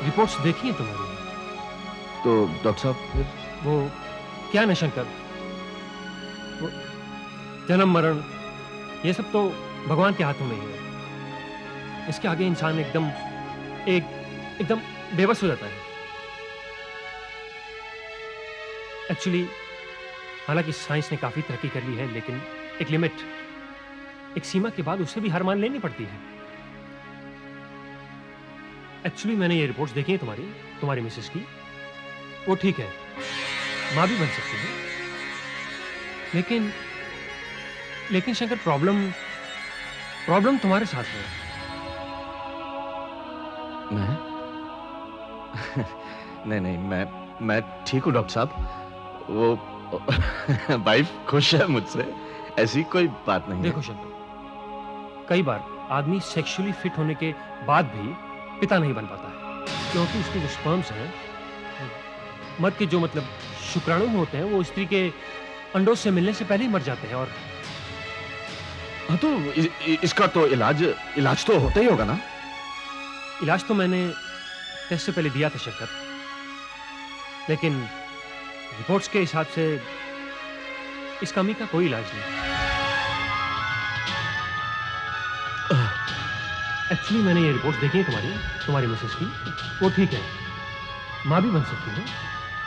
Reports देखी हैं तुम्हारी। तो डॉक्टर साहब फिर? वो क्या न शंकर, वो जन्म मरण ये सब तो भगवान के हाथों में ही है। इसके आगे इंसान एकदम बेबस हो जाता है। एक्चुअली हालांकि साइंस ने काफी तरक्की कर ली है, लेकिन एक लिमिट, एक सीमा के बाद उसे भी हार मान लेनी पड़ती है। एक्चुअली मैंने ये रिपोर्ट्स देखी हैं तुम्हारी मिसेस की। वो ठीक है, मां भी बन सकती है, लेकिन शंकर प्रॉब्लम तुम्हारे साथ है। मैं नहीं, मैं ठीक हूँ डॉक्टर साहब। वो वाइफ खुश है मुझसे, ऐसी कोई बात नहीं। देखो शंकर, कई बार आदमी सेक्सुअली फिट होने के बाद भी पिता नहीं बन पाता है, क्योंकि उसके जो स्पर्म्स हैं, मर्द के जो मतलब शुक्राणु होते हैं, वो स्त्री के अंडों से मिलने से पहले ही मर जाते हैं। और हाँ, तो इसका तो इलाज तो होता ही होगा ना? इलाज तो मैंने टेस्ट से पहले दिया था शंकर, लेकिन रिपोर्ट्स के हिसाब से इस कमी का कोई इलाज नहीं। एक्चुअली मैंने ये रिपोर्ट्स देखी है तुम्हारी मिसेस की। वो ठीक है, मां भी बन सकती है,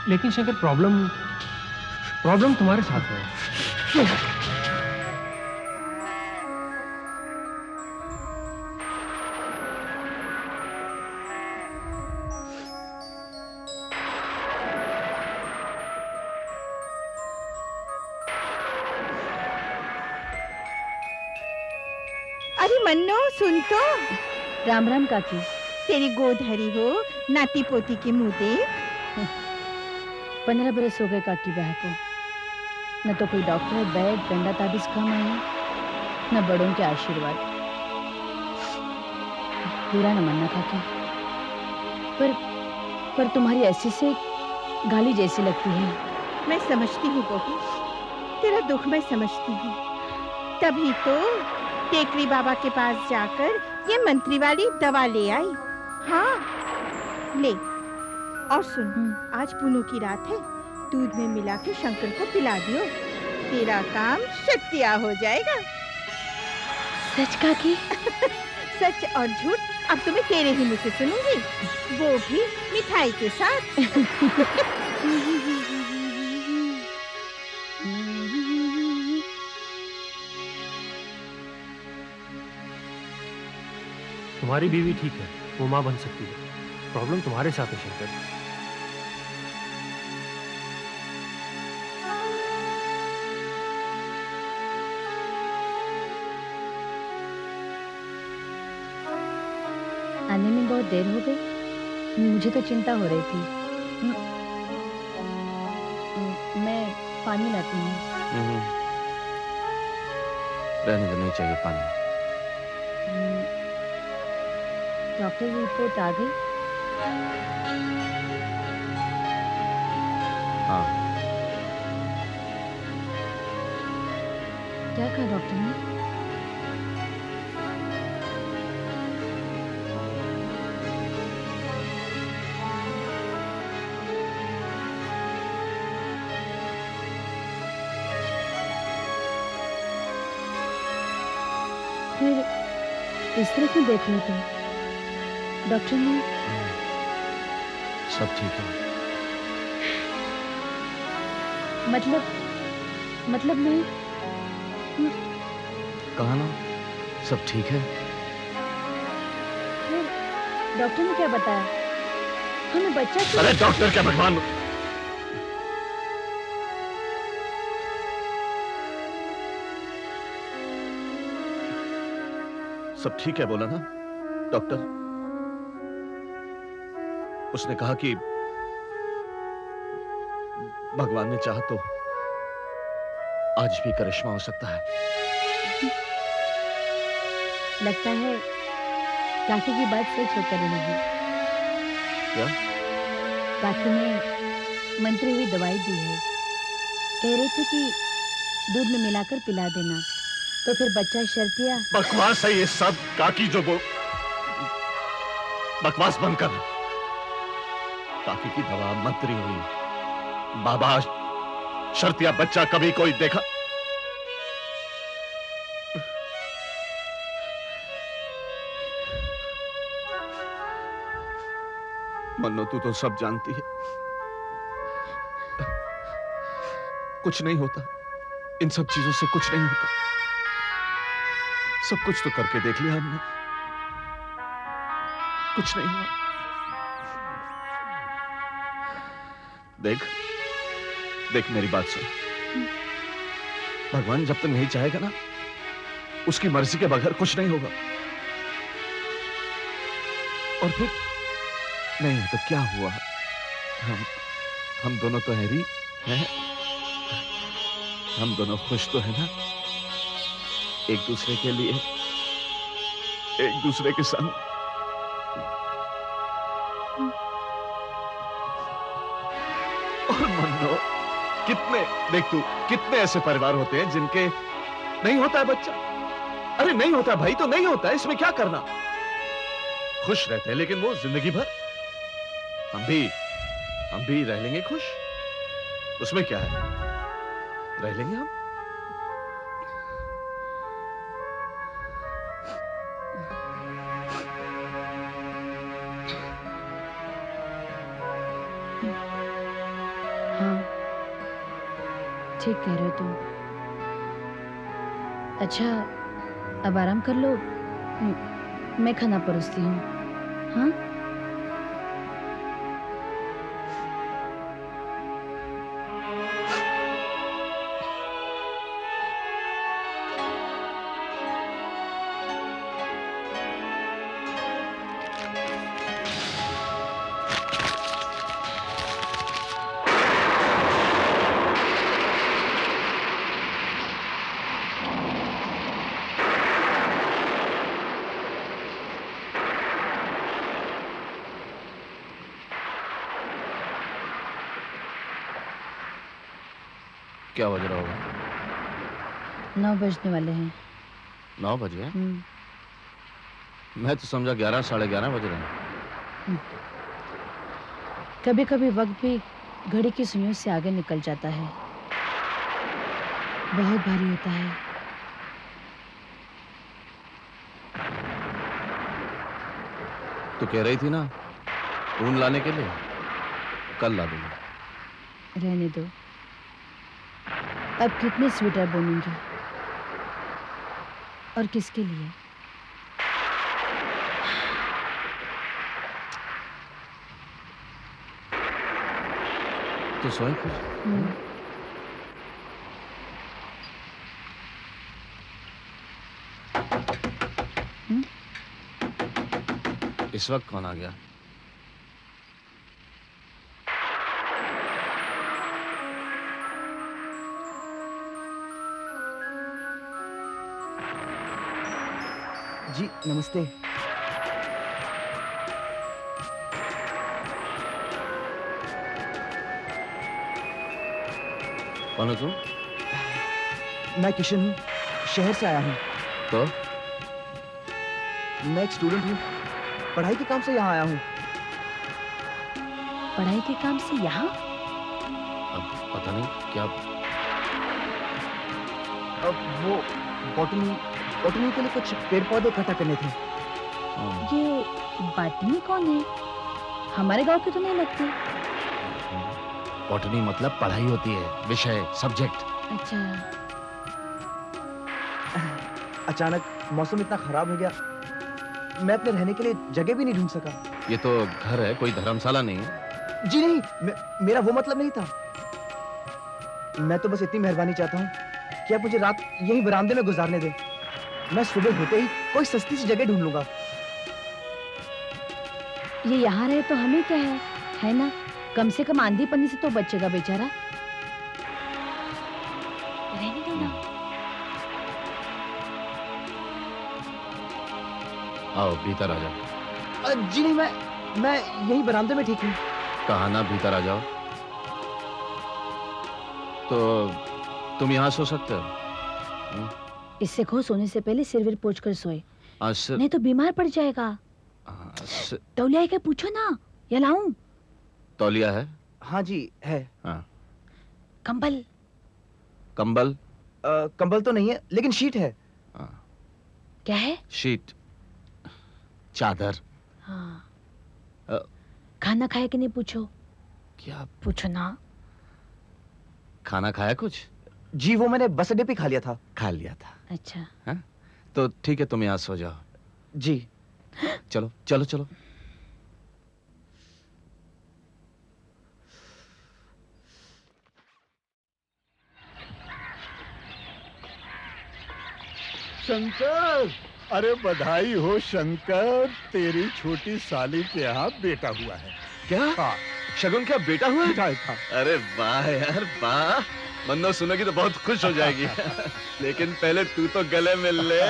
लेकिन शंकर प्रॉब्लम तुम्हारे साथ है। अरे मन्नो, सुन तो। राम राम काकी। तेरी गोद हरी हो, नाती पोती के मुंह देख। 15 बरस हो गए काकी बहू को। न तो कोई डॉक्टर बैग डंडा ताबीज काम आया, न बड़ों के आशीर्वाद। बुरा न मानना काकी, पर तुम्हारी ऐसी से गाली जैसी लगती है। मैं समझती हूँ बहू, तेरा दुख मैं समझती हूँ। तभी तो टेकरी बाबा के पास जाकर ये मंत्री वाली दवा ले आई। हाँ ले, और सुन, आज पुनू की रात है, दूध में मिला के शंकर को पिला दियो, तेरा काम शक्तिया हो जाएगा। सच काकी? सच और झूठ अब तुम्हें तेरे ही मुंह से सुनूंगी, वो भी मिठाई के साथ। तुम्हारी बीवी ठीक है, वो मां बन सकती है, प्रॉब्लम तुम्हारे साथ है शंकर। आने में बहुत देर हो गई, मुझे तो चिंता हो रही थी। मैं पानी लाती हूँ। रहने तो नहीं चाहिए पानी। डॉक्टर की रिपोर्ट आ गई? हाँ। क्या कहा डॉक्टर ने? फिर इस तरह क्यों देख रहे थे? डॉक्टर ने सब ठीक है। मतलब मैं कहा ना सब ठीक है। फिर डॉक्टर ने क्या बताया? हमें बच्चा क्यों? अरे डॉक्टर क्या भगवान! सब ठीक है बोला ना डॉक्टर। उसने कहा कि भगवान ने चाहा तो आज भी करिश्मा हो सकता है। लगता है काकी की बात सच होकर रहेगी। क्या? काकी ने मंत्री हुई दवाई दी है, कह रहे थे कि दूध में मिलाकर पिला देना, तो फिर बच्चा शर्तिया। बकवास है ये सब काकी, जो वो बकवास बंद कर। काकी की दवा मंत्री हुई। बाबा, शर्तिया बच्चा कभी कोई देखा? मन्नो, तू तो सब जानती है। कुछ नहीं होता, इन सब चीजों से कुछ नहीं होता। सब कुछ तो करके देख लिया हमने, कुछ नहीं हुआ। देख देख, मेरी बात सुन। भगवान जब तक नहीं चाहेगा ना, उसकी मर्जी के बगैर कुछ नहीं होगा। और फिर नहीं तो क्या हुआ? हम दोनों तो हैरी हैं। हम दोनों खुश तो है ना, एक दूसरे के लिए, एक दूसरे के संग। और मन्नो, कितने, देख तू, कितने ऐसे परिवार होते हैं जिनके नहीं होता है बच्चा। अरे नहीं होता भाई, तो नहीं होता है, इसमें क्या करना। खुश रहते हैं, लेकिन वो जिंदगी भर। हम भी रह लेंगे खुश, उसमें क्या है, रह लेंगे हम। हाँ, ठीक कह रहे हो तुम। अच्छा, अब आराम कर लो, मैं खाना परोसती हूँ। हाँ, क्या बज रहा होगा? 9 बजने वाले हैं। 9 बज गए? मैं तो समझा 11, साढ़े 11 बज रहे हैं। कभी कभी वक्त भी घड़ी की सुइयों से आगे निकल जाता है, बहुत भारी होता है। तो कह रही थी ना ऊन लाने के लिए, कल ला दूंगा। रहने दो, अब कितने स्वेटर बुनूंगी और किसके लिए? तो सोए फिर। इस वक्त कौन आ गया? जी नमस्ते। कौन हो तुम? मैं किशन हूँ, शहर से आया हूँ। तो मैं एक स्टूडेंट हूँ, पढ़ाई के काम से यहाँ आया हूँ। पढ़ाई के काम से यहाँ? अब पता नहीं क्या। अब वो बॉटनी के लिए कुछ पेड़ पौधे इकट्ठा करने थे। ये बॉटनी कौन है? हमारे गांव की तो नहीं लगती। बॉटनी मतलब पढ़ाई होती है, विषय, सब्जेक्ट। अच्छा। अचानक मौसम इतना खराब हो गया, मैं अपने रहने के लिए जगह भी नहीं ढूंढ सका। ये तो घर है, कोई धर्मशाला नहीं है। जी नहीं, मेरा वो मतलब नहीं था। मैं तो बस इतनी मेहरबानी चाहता हूँ कि आप मुझे रात यही बरामदे में गुजारने दें। मैं सुबह होते ही कोई सस्ती सी जगह ढूंढ लूंगा। ये यहाँ रहे तो हमें क्या है ना? कम से कम आंधी पन्नी से तो बचेगा बेचारा। रहने दो ना। आओ भीतर आ जाओ। जी नहीं, मैं यही बरामदे में ठीक हूँ। कहा ना भीतर आ जाओ। तो तुम यहाँ सो सकते हो। इससे खो सोने से पहले सिर विर पोंछ कर सोए, आज नहीं तो बीमार पड़ जाएगा। तौलिया के पूछो ना, या लाऊं? तौलिया है? हाँ जी है। हाँ। कंबल? कंबल? कंबल तो नहीं है, लेकिन शीट है। हाँ। क्या है? शीट, चादर। हाँ। अ, खाना खाया कि नहीं पूछो? क्या? पूछो ना। खाना खाया कुछ? जी वो मैंने बस अड्डे पे खा लिया था। खा लिया था। अच्छा। हाँ? तो ठीक है, तुम यहाँ सो जाओ। जी। चलो चलो चलो। शंकर, अरे बधाई हो शंकर, तेरी छोटी साली के यहाँ बेटा हुआ है। क्या? हाँ, शगुन क्या बेटा हुआ है? था। अरे वाह यार वाह, मन्नो सुनेगी तो बहुत खुश हो जाएगी। लेकिन पहले तू तो गले मिल ले।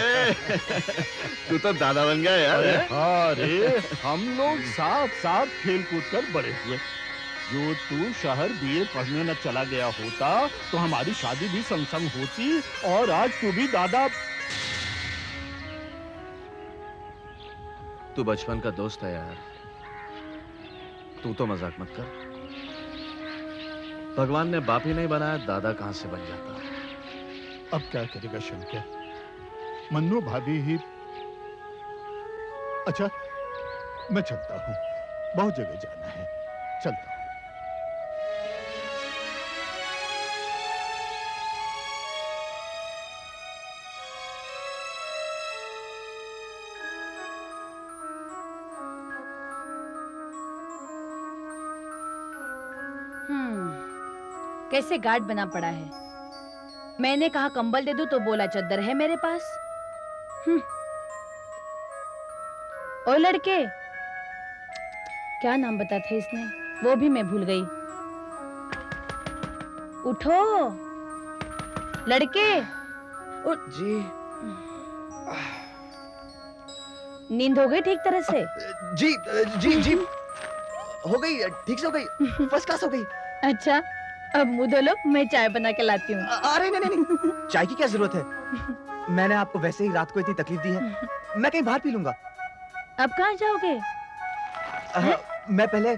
तू तो दादा बन गया यार। अरे हाँ रे, हम लोग साथ साथ खेल कूद कर बड़े हुए। जो तू शहर बीए पढ़ने न चला गया होता तो हमारी शादी भी संग संग होती और आज तू भी दादा। तू बचपन का दोस्त है यार, तू तो मजाक मत कर। भगवान ने बाप ही नहीं बनाया, दादा कहां से बन जाता। अब क्या करेगा शंकर, मन्नू भाभी ही। अच्छा मैं चलता हूँ, बहुत जगह जाना है, चलता हूँ। कैसे गार्ड बना पड़ा है। मैंने कहा कंबल दे दूं तो बोला चद्दर है मेरे पास। ओ लड़के, क्या नाम बता था इसने, वो भी मैं भूल गई। उठो लड़के, जी। नींद हो गई ठीक तरह से? जी जी जी हो गई, ठीक से हो गई, फर्स्ट क्लास हो गई। अच्छा, अब मुंह धो लो, मैं चाय बना के लाती हूँ। अरे नहीं नहीं नहीं, चाय की क्या जरूरत है, मैंने आपको वैसे ही रात को इतनी तकलीफ दी है, मैं कहीं बाहर पी लूंगा। अब कहाँ जाओगे? मैं पहले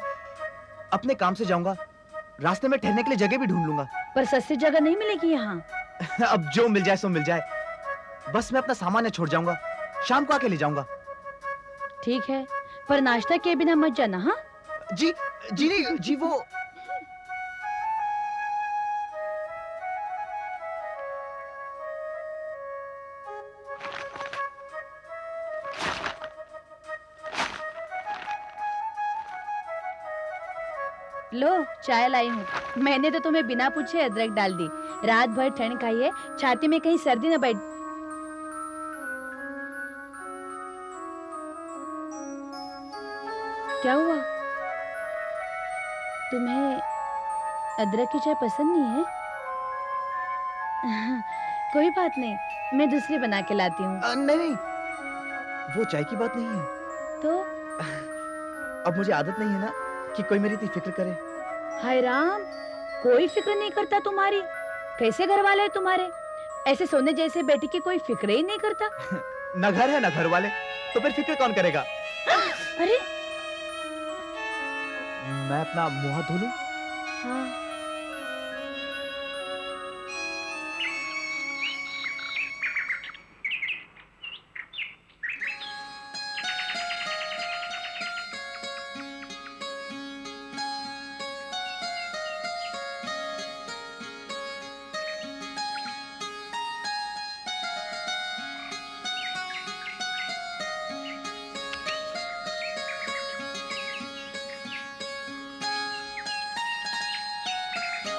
अपने काम से जाऊंगा, रास्ते में ठहरने के लिए जगह भी ढूंढ लूंगा। पर सस्ती जगह नहीं मिलेगी यहाँ। अब जो मिल जाए सो मिल जाए, बस मैं अपना सामान छोड़ जाऊंगा, शाम को आके ले जाऊंगा। ठीक है, पर नाश्ता किए बिना मत जाना। हाँ जी जी नहीं जी, वो लो चाय लाई हूँ। मैंने तो तुम्हें बिना पूछे अदरक डाल दी। रात भर ठंड खाई है, छाती में कहीं सर्दी न बैठ। क्या हुआ? तुम्हें अदरक की चाय पसंद नहीं है? कोई बात नहीं, मैं दूसरी बना के लाती हूँ। नहीं नहीं, वो चाय की बात नहीं है। तो अब मुझे आदत नहीं है ना कि कोई मेरी इतनी फिक्र करे। हाय राम, कोई फिक्र नहीं करता तुम्हारी। कैसे घर वाले हैं तुम्हारे? ऐसे सोने जैसे बेटी की कोई फिक्र ही नहीं करता। न घर है न घर वाले, तो फिर फिक्र कौन करेगा? अरे मैं अपना मुंह धो लूं? हाँ।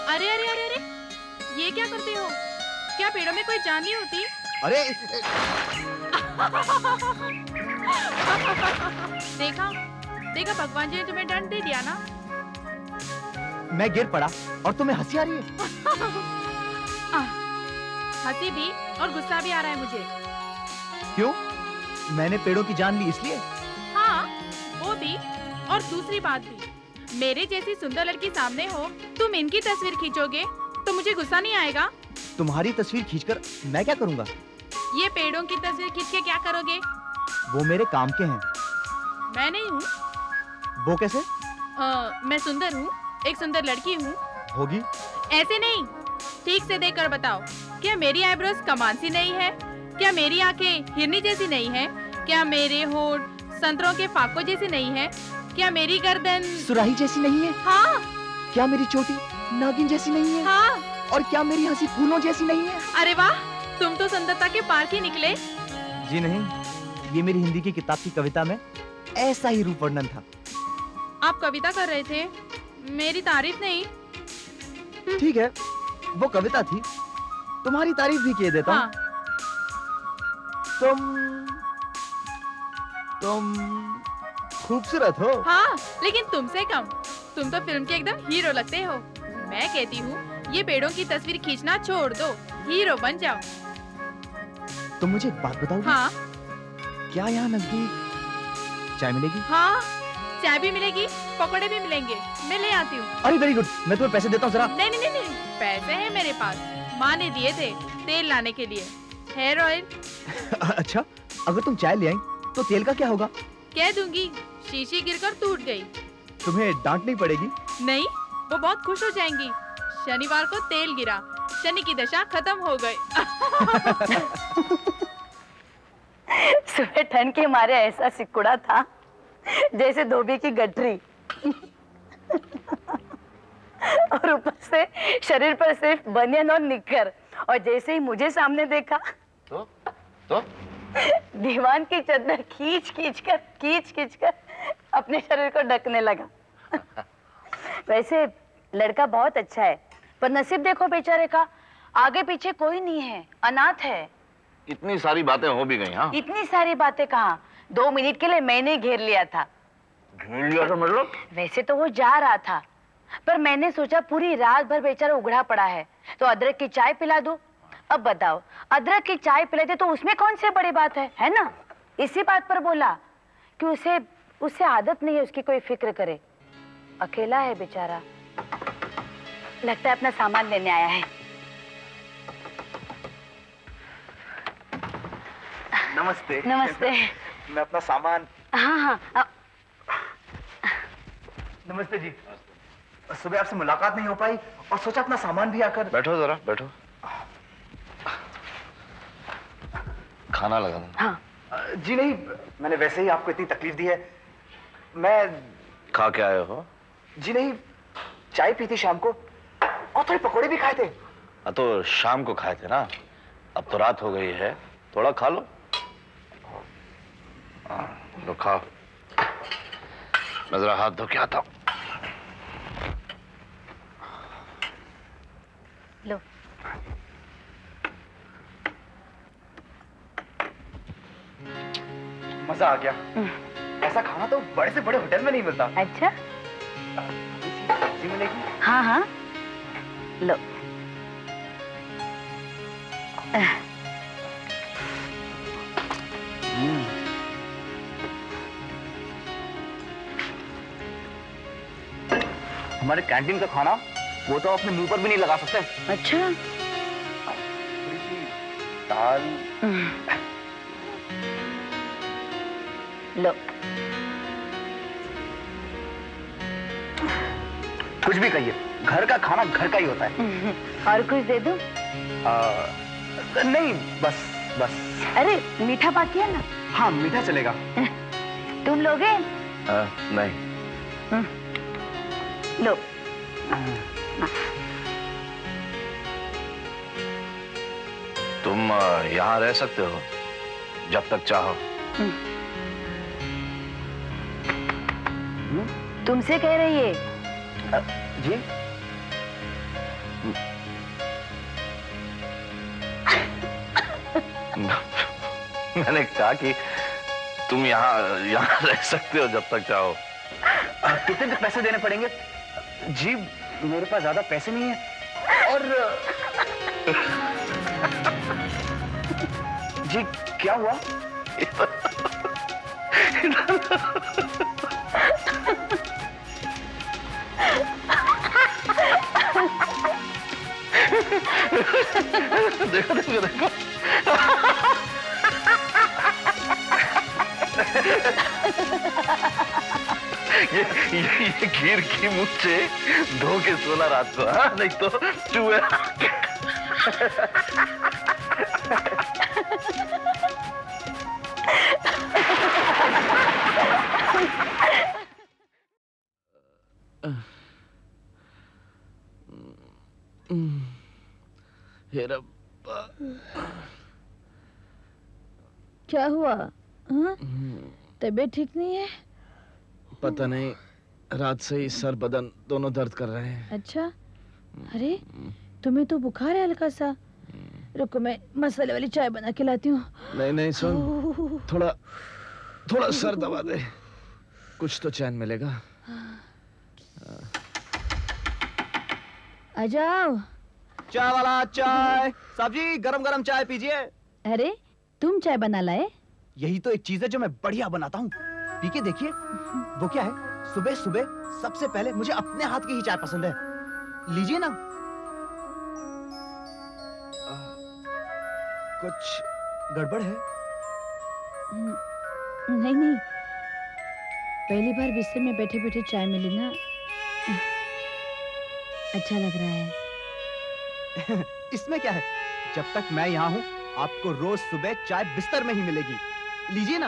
अरे अरे अरे अरे, ये क्या करते हो? क्या पेड़ों में कोई जान नहीं होती? अरे देखा देखा, भगवान जी ने तुम्हें दंड दे दिया ना। मैं गिर पड़ा और तुम्हें हंसी आ रही है? हंसी भी और गुस्सा भी आ रहा है मुझे। क्यों? मैंने पेड़ों की जान ली इसलिए? हाँ, वो भी, और दूसरी बात भी, मेरे जैसी सुंदर लड़की सामने हो, तुम इनकी तस्वीर खींचोगे तो मुझे गुस्सा नहीं आएगा? तुम्हारी तस्वीर खींचकर मैं क्या करूंगा? ये पेड़ों की तस्वीर खींच के क्या करोगे? वो मेरे काम के हैं। मैं नहीं हूँ। वो कैसे? मैं सुंदर हूँ, एक सुंदर लड़की हूँ। होगी। ऐसे नहीं, ठीक से देखकर बताओ, क्या मेरी आईब्रोज कमान सी नहीं है? क्या मेरी आंखें हिरनी जैसी नहीं है? क्या मेरे होंठ संतरों के फाकों जैसे नहीं है? क्या मेरी गर्दन सुराही जैसी नहीं है? हाँ क्या मेरी चोटी नागिन जैसी नहीं है? हाँ। और क्या मेरी हंसी फूलों जैसी नहीं है? अरे वाह, तुम तो सुंदरता के पार ही निकले। जी नहीं, ये मेरी हिंदी की किताब की कविता में ऐसा ही रूप वर्णन था। आप कविता कर रहे थे, मेरी तारीफ नहीं। ठीक है, वो कविता थी, तुम्हारी तारीफ भी किए देता हूँ। हाँ। तुम खूबसूरत हो। हाँ, लेकिन तुमसे कम। तुम तो फिल्म के एकदम हीरो लगते हो। मैं कहती हूँ, ये पेड़ों की तस्वीर खींचना छोड़ दो, हीरो बन जाओ। तुम मुझे एक बात बताओगी? हाँ। क्या यहाँ नजदीक चाय मिलेगी? हाँ, चाय भी मिलेगी, पकौड़े भी मिलेंगे। मैं ले आती हूँ। अरे वेरी गुड, मैं तुम्हें पैसे देता हूँ जरा। नहीं नहीं नहीं नहीं, पैसे हैं मेरे पास। माँ ने दिए थे तेल लाने के लिए, हेयर ऑयल। अच्छा, अगर तुम चाय ले आई तो तेल का क्या होगा? कह दूंगी, शीशी गिरकर टूट गई। तुम्हें डांटनी पड़ेगी। नहीं, वो बहुत खुश हो जाएंगी। शनिवार को तेल गिरा, शनि की दशा खत्म हो गई। सुबह ठंड के मारे ऐसा सिकुड़ा था जैसे धोबी की गठरी। और ऊपर से शरीर पर सिर्फ बनियान और निक्कर। और जैसे ही मुझे सामने देखा तो दीवान की चादर खींच खींच कर अपने शरीर को ढकने लगा। वैसे लड़का बहुत अच्छा है, पर नसीब देखो बेचारे का, आगे पीछे कोई नहीं है, अनाथ है। इतनी सारी बातें हो भी गई। हाँ, इतनी सारी बातें कहाँ, 2 मिनट के लिए मैंने घेर लिया था। घेर लिया तो मतलब? वैसे तो वो जा रहा था, पर मैंने सोचा पूरी रात भर बेचारा उघड़ा पड़ा है, तो अदरक की चाय पिला दूं। अब बताओ, अदरक की चाय पिलाते तो उसमें कौन सी बड़ी बात है ना? इसी बात पर बोला कि उससे आदत नहीं है उसकी कोई फिक्र करे। अकेला है बेचारा, लगता है अपना सामान लेने आया है। नमस्ते। नमस्ते। मैं अपना सामान। हाँ। नमस्ते जी। सुबह आपसे मुलाकात नहीं हो पाई और सोचा अपना सामान भी आकर। बैठो जरा, बैठो। खाना लगा दो। हाँ। जी नहीं, मैंने वैसे ही आपको इतनी तकलीफ दी है। मैं खा के आए हो? जी नहीं, चाय पी थी शाम को और थोड़े पकोड़े भी खाए थे। तो शाम को खाए थे ना, अब तो रात हो गई है, थोड़ा खा लो। लो खाओ, मैं जरा हाथ धो के आता हूँ। लो। मजा आ गया। ऐसा खाना तो बड़े से बड़े होटल में नहीं मिलता। अच्छा, सब्जी मिलेगी? हाँ। लो। हमारे कैंटीन का खाना वो तो अपने मुंह पर भी नहीं लगा सकते। अच्छा। थोड़ी सी दाल। लो। कुछ भी कहिए, घर का खाना घर का ही होता है। और कुछ दे दूं? नहीं, बस। अरे मीठा बाकी है ना? हाँ, मीठा चलेगा। तुम लोगे? नहीं। लो। तुम यहाँ रह सकते हो जब तक चाहो। तुमसे कह रही है। जी? मैंने कहा कि तुम यहाँ रह सकते हो जब तक चाहो। कितने तक पैसे देने पड़ेंगे? जी, मेरे पास ज्यादा पैसे नहीं है। और जी, क्या हुआ? देखो। ये खीर की मुझसे धो के सोना रात को, हाँ? नहीं तो चूहे। हे रब्बा। क्या हुआ? हाँ? तबीयत ठीक नहीं है? पता नहीं, रात से ही सर बदन दोनों दर्द कर रहे हैं। अच्छा, अरे तुम्हें तो बुखार है हल्का सा। रुको मैं मसाले वाली चाय बना के लाती हूँ। नहीं नहीं सुन, थोड़ा सर दबा दे, कुछ तो चैन मिलेगा। आ जाओ। चाय वाला चाय। साहब जी गरम गरम चाय पीजिए। अरे तुम चाय बना लाए? यही तो एक चीज है जो मैं बढ़िया बनाता हूँ। पी के देखिए। वो क्या है, सुबह सुबह सबसे पहले मुझे अपने हाथ की ही चाय पसंद है। लीजिए ना। कुछ गड़बड़ है? नहीं नहीं, पहली बार बिस्तर में बैठे बैठे चाय मिली ना, अच्छा लग रहा है। इसमें क्या है, जब तक मैं यहाँ हूँ आपको रोज सुबह चाय बिस्तर में ही मिलेगी। लीजिए ना।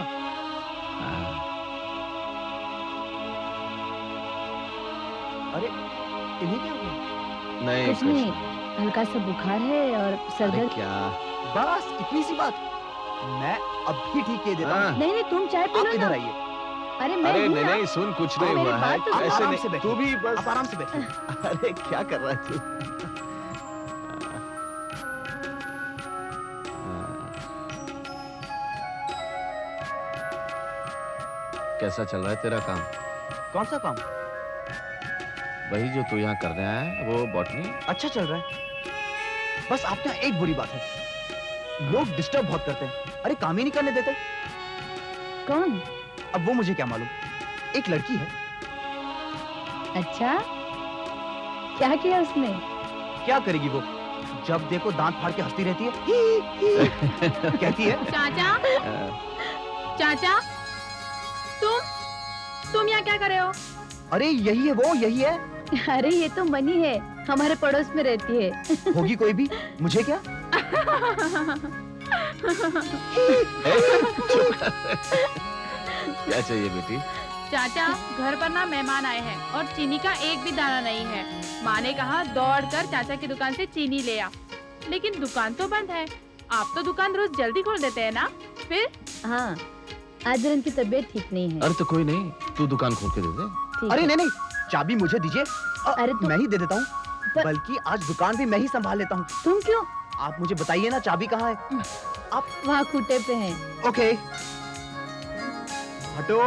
अरे इन्हें क्या हुआ? नहीं कुछ नहीं, हल्का सा बुखार है और सर अरे दर्द। क्या? बस इतनी सी बात, मैं अब भी ठीक किए देता हूँ। नहीं नहीं, तुम चाय पी आप लो इधर ना। आइए। अरे मैं अरे हूँ नहीं ना। नहीं सुन, कुछ नहीं मेरी हुआ है। बात तो सुनो। आप ऐसे आराम नहीं, से बैठिए। तू भी बस। आप आराम से बैठिए। अरे क्या कर रहा है तू? कैसा चल रहा है तेरा काम? कौन सा काम? वही जो तू यहाँ करने आया है, वो बॉटनी। अच्छा चल रहा है। बस आपके यहाँ एक बुरी बात है, लोग डिस्टर्ब बहुत करते हैं। अरे काम ही नहीं करने देते। कौन? अब वो मुझे क्या मालूम, एक लड़की है। अच्छा, क्या किया उसने? क्या करेगी वो, जब देखो दांत फाड़ के हंसती रहती है। ही, ही, कहती है चाचा, चाचा, तुम यहाँ क्या कर रहे हो? अरे यही है वो, यही है। अरे ये तो मनी है, हमारे पड़ोस में रहती है। होगी कोई भी, मुझे क्या। क्या चाहिए बेटी? चाचा, घर पर ना मेहमान आए हैं और चीनी का एक भी दाना नहीं है। माँ ने कहा दौड़कर चाचा की दुकान से चीनी ले आ, लेकिन दुकान तो बंद है। आप तो दुकान रोज जल्दी खोल देते हैं ना? फिर? हाँ, आज रन की तबीयत ठीक नहीं है। अरे तो कोई नहीं, तू दुकान खोल के दे दे। ठीक अरे है। नहीं नहीं, चाबी मुझे दीजिए। अरे मैं ही दे देता हूँ। पर- बल्कि आज दुकान भी मैं ही संभाल लेता हूँ। तुम क्यों? आप मुझे बताइए ना, चाबी कहाँ है? वहाँ खूटे पे हैं। ओके, हटो।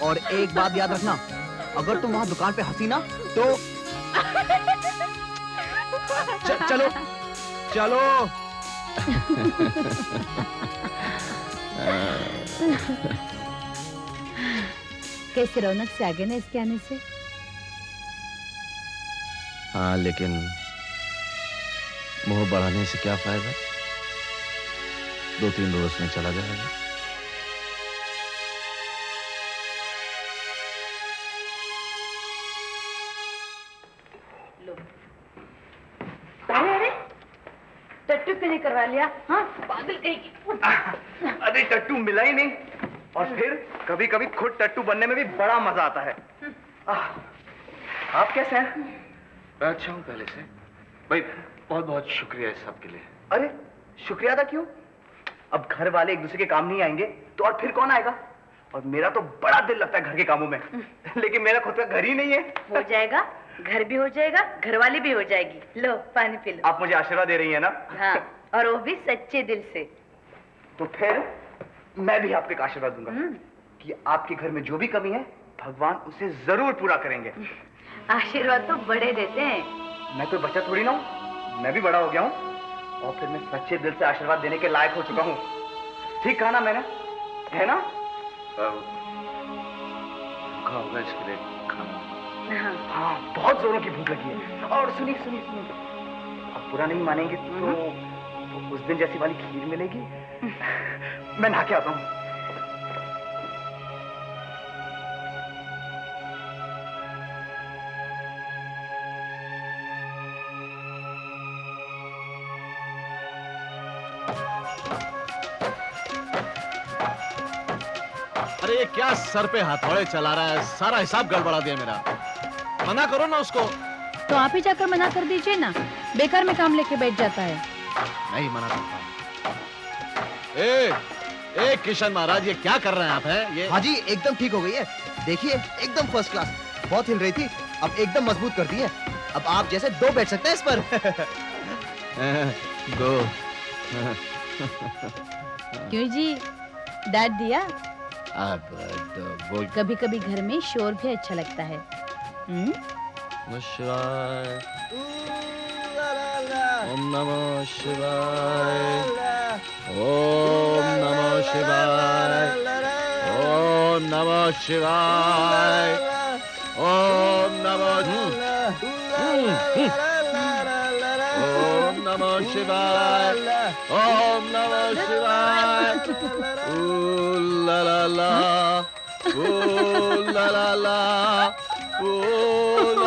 और एक बात याद रखना, अगर तुम वहाँ दुकान पे हंसी ना तो चलो चलो। कैसे रौनक से आ गए ना इसके आने से। हाँ लेकिन मोह बढ़ाने से क्या फायदा, 2-3 रोज में चला जाएगा। अरे अरे, टट्टू क्यों करवा लिया? हाँ, पागल कहीं की। अरे टट्टू मिला ही नहीं, और फिर कभी कभी खुद टट्टू बनने में भी बड़ा मजा आता है। आप कैसे हैं? मैं अच्छा हूँ पहले से भाई, बहुत बहुत शुक्रिया इस सब के लिए। अरे शुक्रिया था क्यों? अब घर वाले एक दूसरे के काम नहीं आएंगे तो और फिर कौन आएगा? और मेरा तो बड़ा दिल लगता है घर के कामों में, लेकिन मेरा खुद का घर ही नहीं है। हो जाएगा, घर भी हो जाएगा, घरवाली भी हो जाएगी। लो पानी पी लो। आप मुझे आशीर्वाद दे रही हैं ना? हाँ, और वो भी सच्चे दिल से। तो फिर मैं भी आपको एक आशीर्वाद दूंगा कि आपके घर में जो भी कमी है भगवान उसे जरूर पूरा करेंगे। आशीर्वाद तो बड़े देते हैं। मैं कोई बच्चा थोड़ी ना हूँ, मैं भी बड़ा हो गया हूँ, और फिर मैं सच्चे दिल से आशीर्वाद देने के लायक हो चुका हूँ। ठीक कहा ना मैंने, है ना? भूखा होगा इसके लिए खाना। हाँ, बहुत जोरों की भूख लगी है। और सुनिए सुनिए सुनिए, अब बुरा नहीं मानेंगे तो उस दिन जैसी वाली खीर मिलेगी। मैं नहा के आता हूँ। अरे ये क्या सर पे हथौड़े चला रहा है, सारा हिसाब गड़बड़ा दिया मेरा। मना करो ना उसको। तो आप ही जाकर मना कर दीजिए ना, बेकार में काम लेके बैठ जाता है। नहीं मना करता। ए किशन महाराज, ये क्या कर रहे हैं आप? हैं ये? हाँ जी, एकदम ठीक हो गई है। देखिए, एकदम फर्स्ट क्लास। बहुत हिल रही थी, अब एकदम मजबूत कर दी है। अब आप जैसे दो बैठ सकते हैं इस पर। दो। क्यों जी, डांट दिया? अब बोल। कभी कभी घर में शोर भी अच्छा लगता है। नमः शिवाय। ओम नमः शिवाय। ओम नमः शिवाय। ओम नमः शिवाय। ओम नमः ओम नमः शिवाय। ओम नमः शिवाय। ओ ला ला ला, ओ ला ला ला, ओ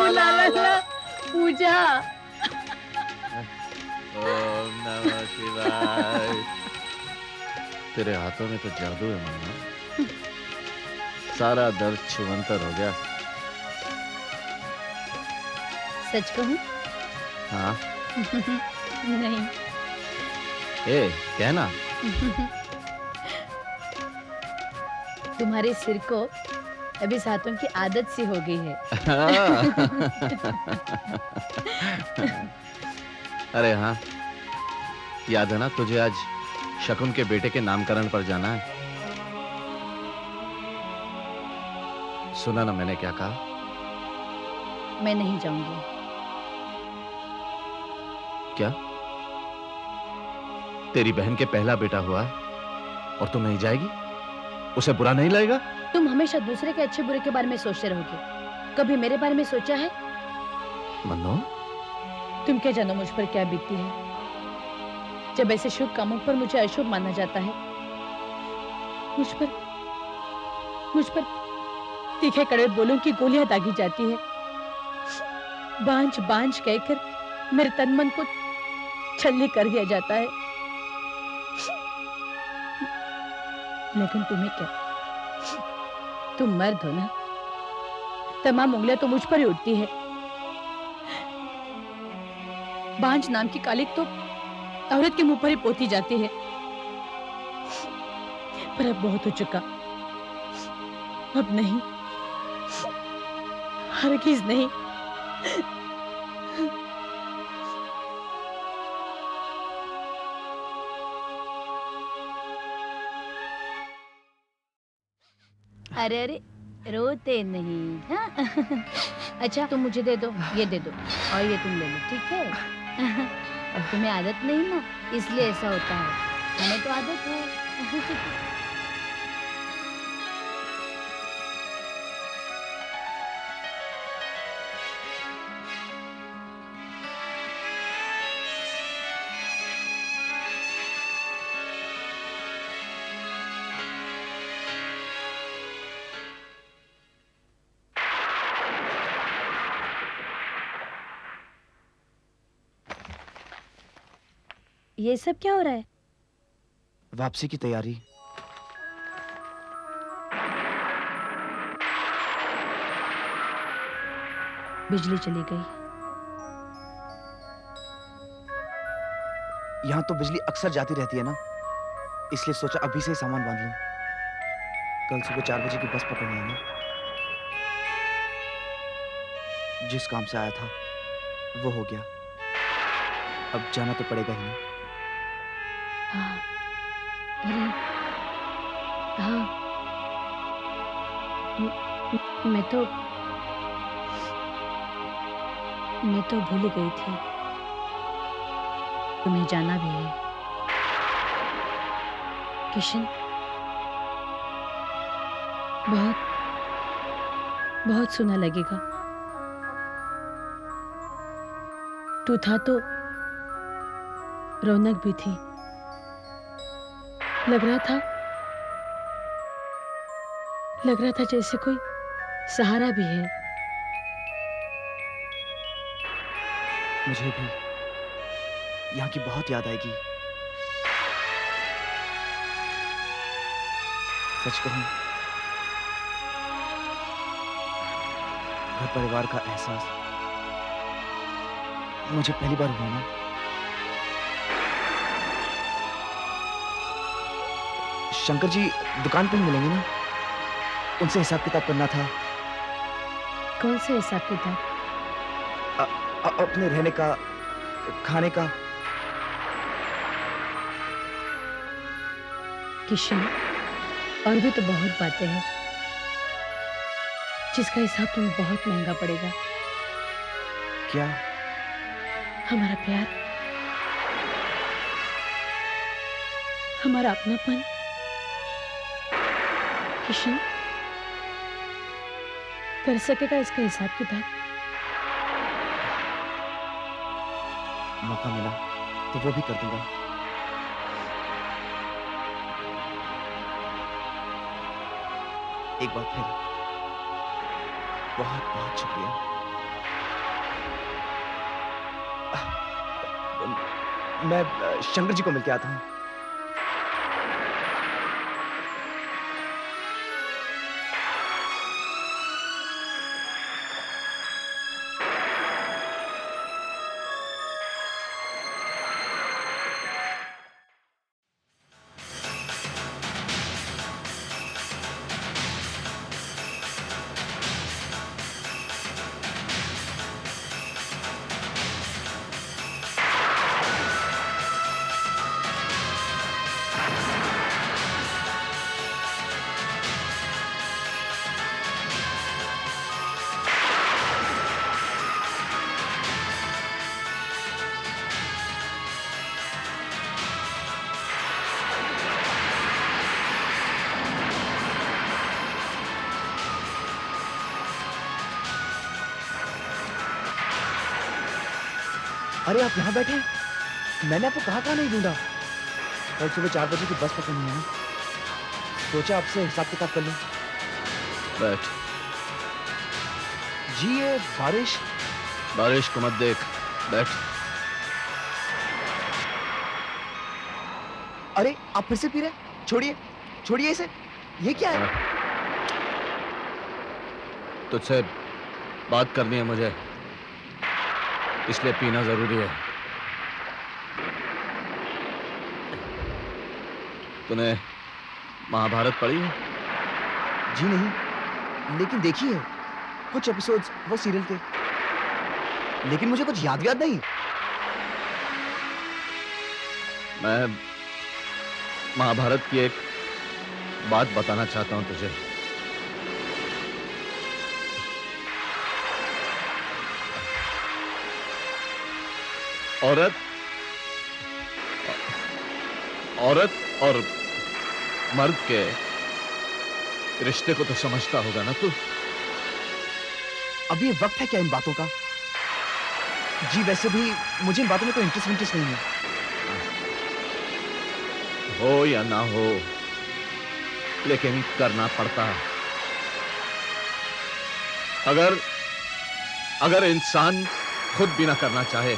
ला ला ला। पूजा। ओम नमः शिवाय। तेरे हाथों में तो जादू है मन्ना। सारा दर्द छुमंतर हो गया। सच कहूं? हाँ। नहीं। ए, कहना। तुम्हारे सिर को अभी सातों की आदत सी हो गई है। अरे हाँ, याद है ना तुझे आज शकुन के बेटे के नामकरण पर जाना है? सुना ना मैंने क्या कहा? मैं नहीं जाऊंगी। क्या? तेरी बहन के पहला बेटा हुआ है और तुम नहीं जाएगी? उसे बुरा नहीं लगेगा? तुम हमेशा दूसरे के अच्छे बुरे के बारे में सोचते रहोगे, कभी मेरे बारे में सोचा है? मन्नो, तुम क्या जानो मुझ पर क्या बीती है? जब ऐसे शुभ कामों पर मुझे अशुभ माना जाता है, मुझ पर तीखे कड़वे बोलों की गोलियां दागी जाती है। बांझ बांझ कहकर मेरे तन मन को छलनी कर दिया जाता है। लेकिन तुम्हें क्या, तुम मर्द हो ना, तमाम उंगलियां तो मुझ पर ही उठती है। बांझ नाम की कालिक तो औरत के मुंह पर ही पोती जाती है। पर अब बहुत हो चुका, अब नहीं, हरगिज नहीं। अरे अरे, रोते नहीं। हाँ? अच्छा तुम मुझे दे दो, ये दे दो और ये तुम ले लो, ठीक है? अब तुम्हें आदत नहीं ना, इसलिए ऐसा होता है। हमें तो आदत है। ये सब क्या हो रहा है? वापसी की तैयारी। बिजली चली गई। यहाँ तो बिजली अक्सर जाती रहती है ना, इसलिए सोचा अभी से ही सामान बांध लूं। कल सुबह 4 बजे की बस पकड़नी है ना। जिस काम से आया था वो हो गया, अब जाना तो पड़ेगा ही। हाँ, अरे हाँ, मैं तो भूल गई थी, तुम्हें जाना भी है। किशन, बहुत सुना लगेगा। तू था तो रौनक भी थी, लग रहा था जैसे कोई सहारा भी है। मुझे भी यहाँ की बहुत याद आएगी। सच कहूं घर परिवार का एहसास मुझे पहली बार हुआ ना। शंकर जी दुकान पे ही मिलेंगे ना? उनसे हिसाब किताब करना था। कौन से हिसाब किताब? अपने रहने का, खाने का। किशन, और भी तो बहुत बातें हैं जिसका हिसाब तुम्हें बहुत महंगा पड़ेगा। क्या? हमारा प्यार, हमारा अपनापन। किशन, कर सकेगा इसका हिसाब किताब? मौका मिला तो वो भी कर दूंगा। एक बार फिर बहुत बहुत शुक्रिया। मैं शंकर जी को मिलके आता हूँ। अरे आप यहाँ बैठे हैं? मैंने आपको कहाँ नहीं ढूंढा। कल सुबह 4 बजे की बस पकड़नी है ना, सोचा आपसे हिसाब किताब कर लूं। बैठ। जी ये बारिश। बारिश को मत देख, बैठ। अरे आप फिर से पी रहे? छोड़िए छोड़िए इसे। ये क्या है? तुझसे बात करनी है मुझे, इसलिए पीना जरूरी है। तूने महाभारत पढ़ी है? जी नहीं, लेकिन देखी है कुछ एपिसोड्स वो सीरियल के, लेकिन मुझे कुछ याद नहीं। मैं महाभारत की एक बात बताना चाहता हूं तुझे। औरत और मर्द के रिश्ते को तो समझता होगा ना तू? अभी ये वक्त है क्या इन बातों का? जी वैसे भी मुझे इन बातों में कोई इंटरेस्ट नहीं है। हो या ना हो, लेकिन करना पड़ता है। अगर इंसान खुद भी ना करना चाहे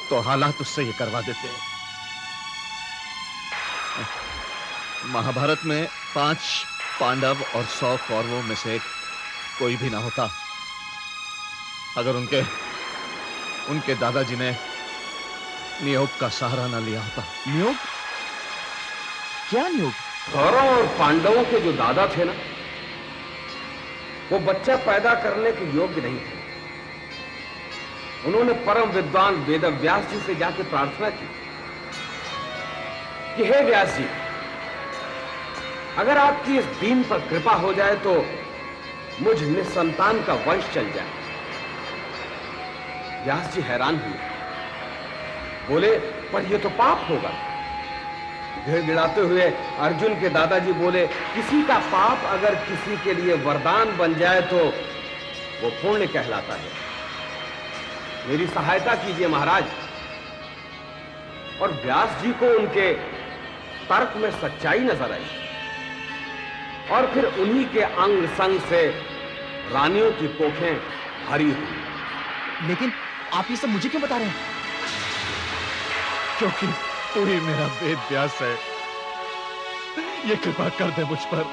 तो हालात उससे ये करवा देते हैं। महाभारत में 5 पांडव और 100 कौरवों में से कोई भी ना होता अगर उनके दादाजी ने नियोग का सहारा ना लिया होता। नियोग? क्या नियोग? कौरव और पांडवों के जो दादा थे ना, वो बच्चा पैदा करने के योग्य नहीं थे। उन्होंने परम विद्वान वेद व्यास जी से जाकर प्रार्थना की कि हे व्यास जी, अगर आपकी इस दीन पर कृपा हो जाए तो मुझ निसंतान का वंश चल जाए। व्यास जी हैरान हुए, बोले पर यह तो पाप होगा। गिड़गिड़ाते हुए अर्जुन के दादाजी बोले, किसी का पाप अगर किसी के लिए वरदान बन जाए तो वो पुण्य कहलाता है। मेरी सहायता कीजिए महाराज। और व्यास जी को उनके तर्क में सच्चाई नजर आई और फिर उन्हीं के अंग संग से रानियों की कोखें भरी हुई। लेकिन आप ये सब मुझे क्यों बता रहे हैं? क्योंकि तू ही मेरा वेद व्यास है। ये कृपा कर दे मुझ पर।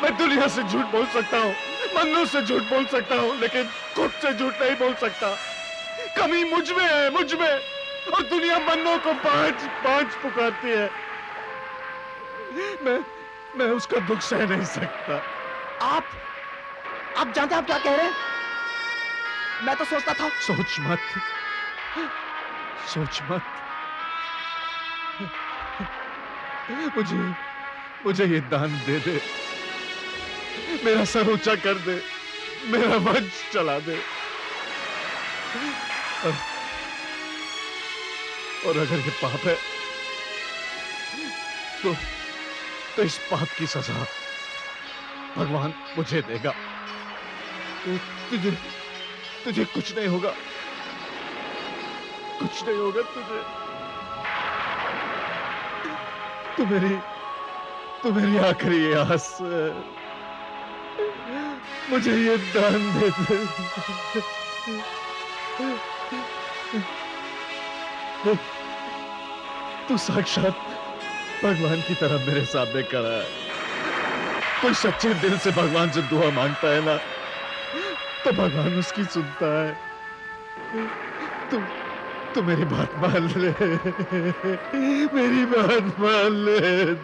मैं दुनिया से झूठ बोल सकता हूं, मन्नू से झूठ बोल सकता हूं, लेकिन खुद से झूठ नहीं बोल सकता। कमी मुझ में है, मुझ में। और दुनिया मन्नू को पांच पांच पुकारती है। मैं उसका दुख सह नहीं सकता। आप जानते हैं आप क्या कह रहे हैं? मैं तो सोचता था। सोच मत, सोच मत। मुझे ये दान दे दे, मेरा सर ऊंचा कर दे, मेरा वंश चला दे। और अगर ये पाप है तो इस पाप की सजा भगवान मुझे देगा। तुझे कुछ नहीं होगा, कुछ नहीं होगा तुझे। तू मेरी आखिरी आस है। मुझे ये दान दे दे। तू साक्षात भगवान की तरह मेरे सामने खड़ा है। कोई सच्चे दिल से भगवान से दुआ मांगता है ना, तो भगवान उसकी सुनता है। तू मेरी बात मान ले, मेरी बात मान ले।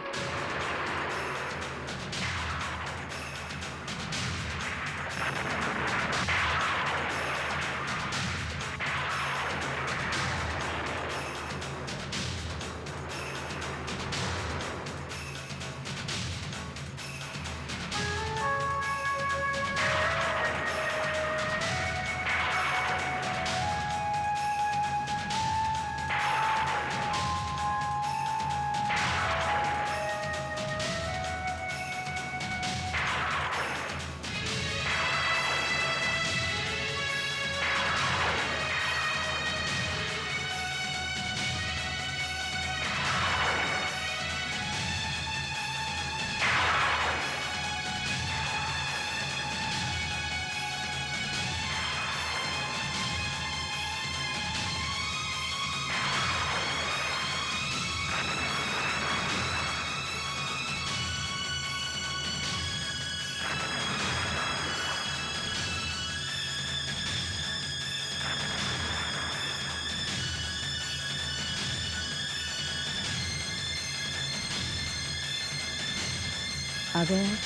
आ गए आप?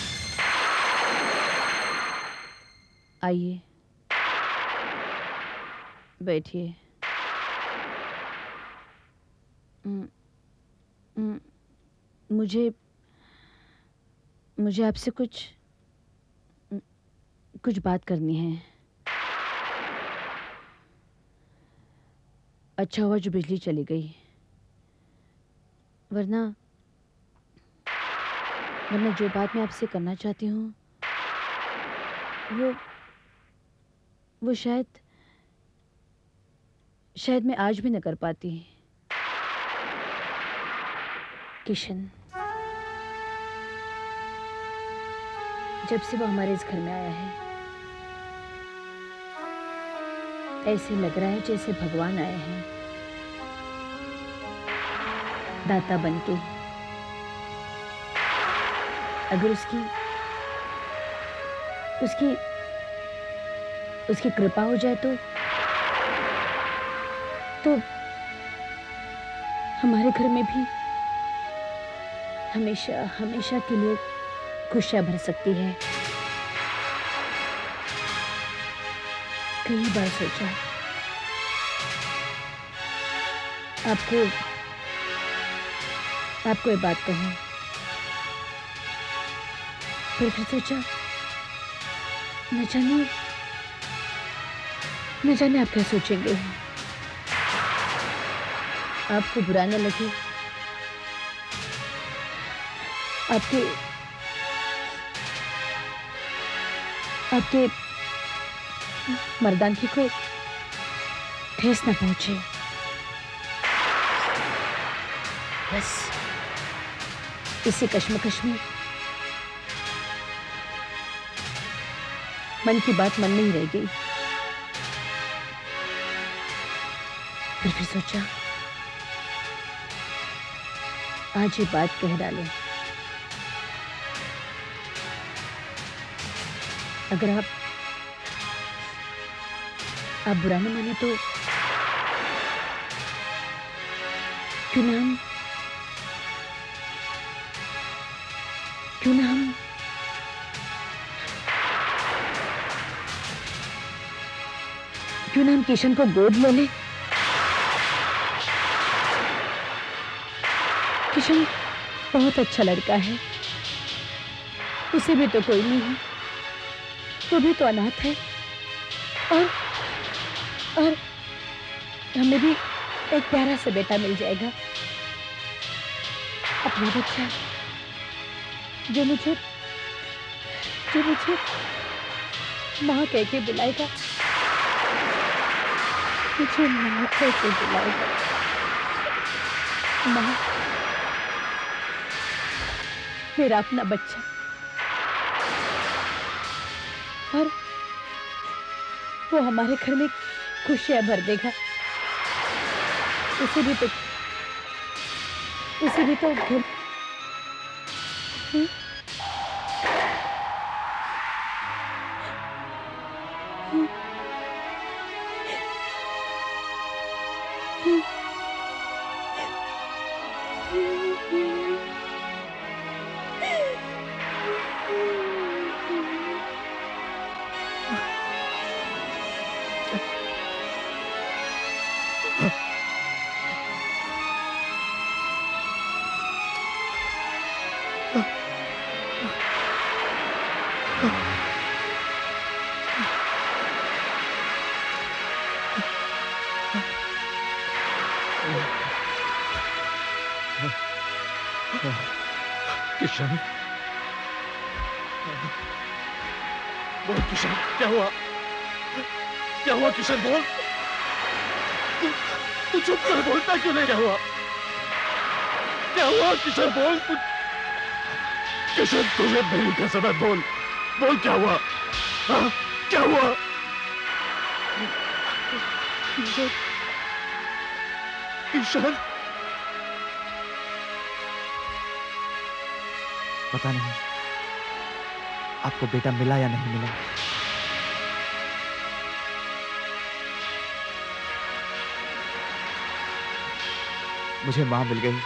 आइए, बैठिए। मुझे आपसे कुछ बात करनी है। अच्छा हुआ जो बिजली चली गई, वरना जो बात मैं आपसे करना चाहती हूँ वो शायद मैं आज भी न कर पाती। किशन, जब से वो हमारे इस घर में आया है, ऐसे लग रहा है जैसे भगवान आए हैं दाता बनके। अगर उसकी कृपा हो जाए तो हमारे घर में भी हमेशा के लिए खुशियां भर सकती है। कई बार सोचा आपको ये बात कहूं, फिर सोचा न जाने आप क्या सोचेंगे। आपको बुरा न लगे, आपके मर्दानगी को ठेस न पहुंचे। बस इसी कश्मकश में मन की बात मन में ही रह गई। फिर सोचा आज ये बात कह डालें। अगर आप बुरा न माने तो क्यों ना हम किशन को गोद ले लें। किशन बहुत अच्छा लड़का है, उसे भी तो कोई नहीं है, वो भी तो अनाथ है, और हमें भी एक प्यारा सा बेटा मिल जाएगा, अपना बच्चा जो मुझे माँ कह के बुलाएगा, मुझे माँ कह के बुलाएगा। माँ, मेरा अपना बच्चा, और वो हमारे घर में खुशियां भर देगा। उसे भी तो घर किशन, बोल किशन, क्या हुआ? क्या हुआ किशन, बोल। तू चुप कर, बोलता क्यों नहीं? क्या हुआ? क्या हुआ किशन, बोल। किशन, तुझे मेरी कसम है, बोल बोल, क्या हुआ? हाँ, क्या हुआ? किशन, किशन, पता नहीं आपको बेटा मिला या नहीं मिला। मुझे मां मिल गई।